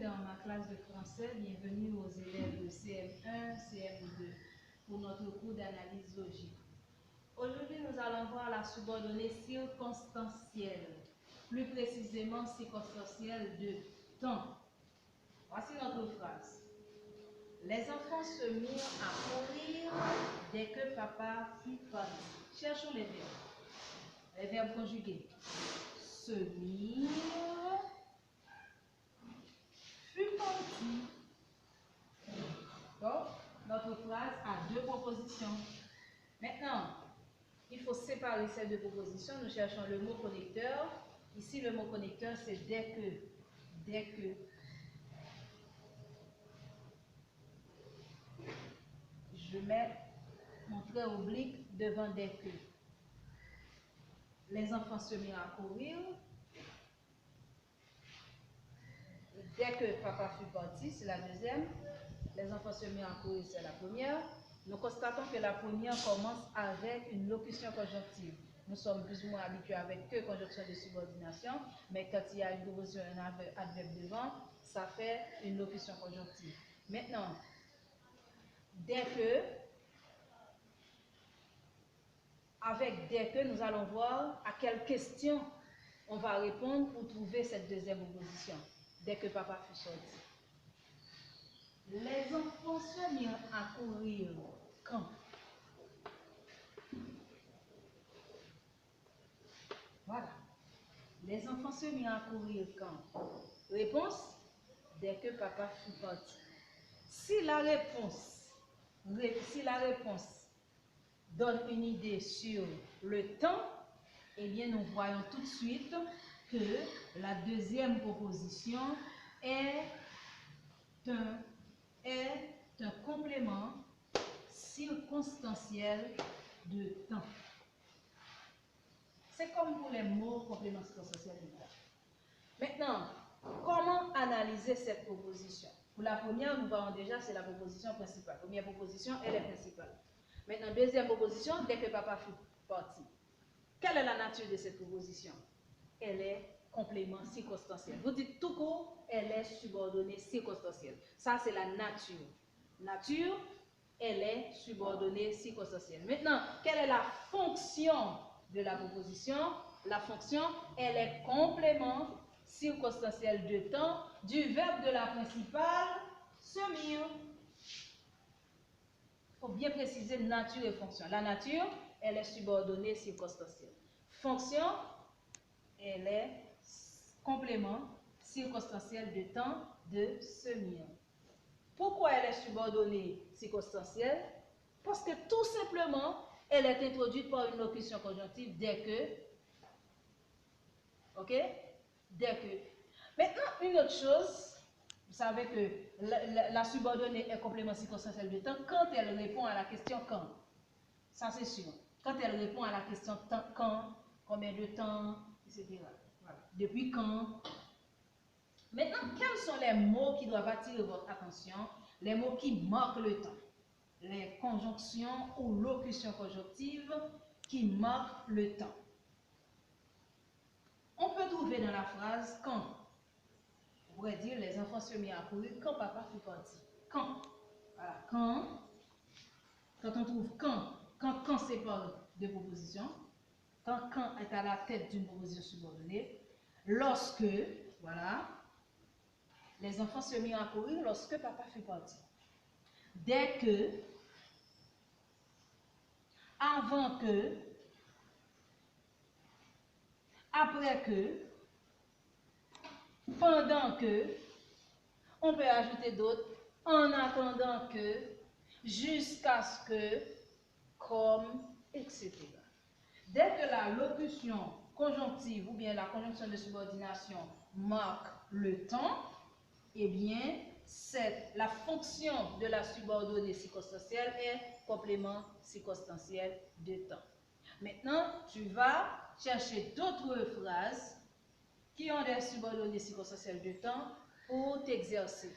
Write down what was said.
dans ma classe de français. Bienvenue aux élèves de CM1, CM2 pour notre cours d'analyse logique. Aujourd'hui, nous allons voir la subordonnée circonstancielle, plus précisément circonstancielle de temps. Voici notre phrase. Les enfants se mirent à courir dès que papa fut parti. Cherchons les verbes. Les verbes conjugués. Se mirent, fut parti. Donc, notre phrase a deux propositions. Maintenant, il faut séparer ces deux propositions. Nous cherchons le mot connecteur. Ici, le mot connecteur, c'est dès que. Dès que. Je mets mon trait oblique devant dès que. Les enfants se mirent à courir. Dès que papa fut parti, c'est la deuxième. Les enfants se mirent à courir, c'est la première. Nous constatons que la première commence avec une locution conjonctive. Nous sommes plus ou moins habitués avec que conjonction de subordination, mais quand il y a une proposition, un adverbe devant, ça fait une locution conjonctive. Maintenant, dès que, avec dès que, nous allons voir à quelle question on va répondre pour trouver cette deuxième proposition. Dès que papa fut sorti. Les enfants se mirent à courir quand? Voilà. Les enfants se mirent à courir quand? Réponse, dès que papa fut parti. Si la réponse donne une idée sur le temps, eh bien nous voyons tout de suite que la deuxième proposition est un complément circonstanciel de temps. C'est comme pour les mots complément circonstanciel de temps. Maintenant, comment analyser cette proposition? Pour la première, nous voyons déjà, c'est la proposition principale. Première proposition, elle est principale. Maintenant, deuxième proposition, dès que papa fut parti. Quelle est la nature de cette proposition? Elle est complément circonstanciel. Vous dites tout court, elle est subordonnée circonstancielle. Ça, c'est la nature. Nature, elle est subordonnée circonstancielle. Maintenant, quelle est la fonction de la proposition? La fonction, elle est complément circonstanciel de temps du verbe de la principale, se mirent. Il faut bien préciser nature et fonction. La nature, elle est subordonnée circonstancielle. Fonction, elle est complément circonstanciel de temps de se mirent. Pourquoi elle est subordonnée circonstancielle? Parce que tout simplement, elle est introduite par une locution conjonctive dès que. Ok? Dès que. Maintenant, une autre chose, vous savez que la subordonnée est complément circonstanciel de temps quand elle répond à la question quand. Ça, c'est sûr. Quand elle répond à la question quand, combien de temps, etc. Voilà. Depuis quand. Maintenant, quels sont les mots qui doivent attirer votre attention? Les mots qui marquent le temps. Les conjonctions ou locutions conjonctives qui marquent le temps. On peut trouver dans la phrase quand. On pourrait dire les enfants se mirent à courir quand papa fut parti. Quand. Voilà. Quand. Quand on trouve quand c'est par deux propositions. Quand est à la tête d'une proposition subordonnée. Lorsque, voilà. Les enfants se mirent à courir lorsque papa fut parti. Dès que, avant que, après que, pendant que, on peut ajouter d'autres, en attendant que, jusqu'à ce que, comme, etc. Dès que la locution conjonctive ou bien la conjonction de subordination marque le temps, eh bien, la fonction de la subordonnée circonstancielle est complément circonstanciel de temps. Maintenant, tu vas chercher d'autres phrases qui ont des subordonnées circonstancielles de temps pour t'exercer.